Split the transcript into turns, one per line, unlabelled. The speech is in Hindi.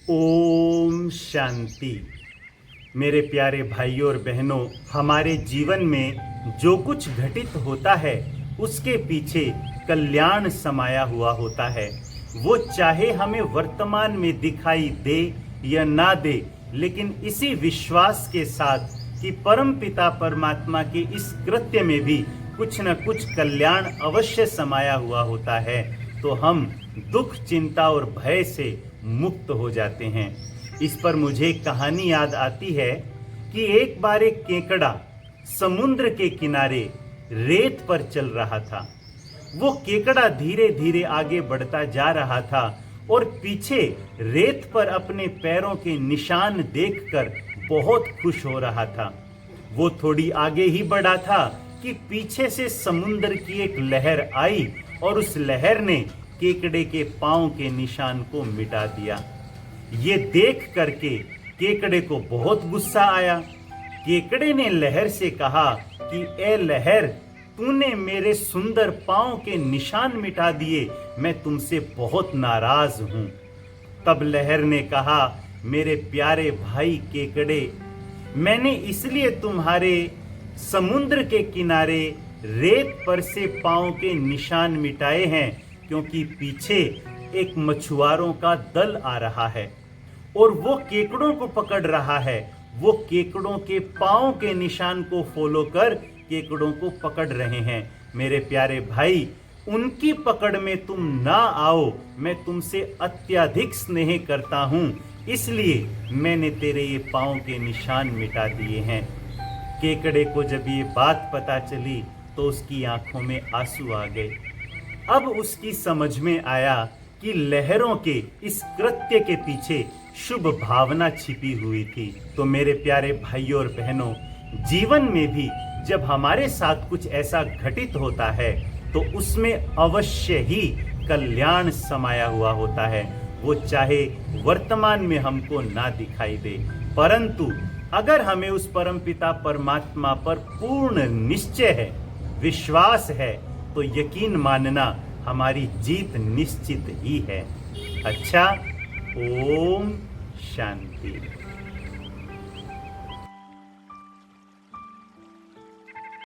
ओम शांति। मेरे प्यारे भाइयों और बहनों, हमारे जीवन में जो कुछ घटित होता है उसके पीछे कल्याण समाया हुआ होता है। वो चाहे हमें वर्तमान में दिखाई दे या ना दे, लेकिन इसी विश्वास के साथ कि परम पिता परमात्मा के इस कृत्य में भी कुछ न कुछ कल्याण अवश्य समाया हुआ होता है, तो हम दुख, चिंता और भय से मुक्त हो जाते हैं। इस पर मुझे एक कहानी याद आती है कि एक बार एक केकड़ा समुद्र के किनारे रेत पर चल रहा था। वो केकड़ा धीरे धीरे आगे बढ़ता जा रहा था और पीछे रेत पर अपने पैरों के निशान देखकर बहुत खुश हो रहा था। वो थोड़ी आगे ही बढ़ा था कि पीछे से समुद्र की एक लहर आई और उस लहर ने केकड़े के पांव के निशान को मिटा दिया। ये देख करके केकड़े को बहुत गुस्सा आया। केकड़े ने लहर से कहा कि ए लहर, तूने मेरे सुंदर पांव के निशान मिटा दिए, मैं तुमसे बहुत नाराज हूं। तब लहर ने कहा, मेरे प्यारे भाई केकड़े, मैंने इसलिए तुम्हारे समुद्र के किनारे रेत पर से पांव के निशान मिटाए हैं क्योंकि पीछे एक मछुआरों का दल आ रहा है और वो केकड़ों को पकड़ रहा है। वो केकड़ों के पांव के निशान को फॉलो कर केकड़ों को पकड़ रहे हैं। मेरे प्यारे भाई, उनकी पकड़ में तुम ना आओ। मैं तुमसे अत्यधिक स्नेह करता हूं, इसलिए मैंने तेरे ये पांव के निशान मिटा दिए हैं। केकड़े को जब ये बात पता चली तो उसकी आंखों में आंसू आ गए। अब उसकी समझ में आया कि लहरों के इस कृत्य के पीछे शुभ भावना छिपी हुई थी। तो मेरे प्यारे भाइयों और बहनों, जीवन में भी जब हमारे साथ कुछ ऐसा घटित होता है तो उसमें अवश्य ही कल्याण समाया हुआ होता है। वो चाहे वर्तमान में हमको ना दिखाई दे, परंतु अगर हमें उस परमपिता परमात्मा पर पूर्ण निश्चय है, विश्वास है, तो यकीन मानना हमारी जीत निश्चित ही है। अच्छा, ओम शांति।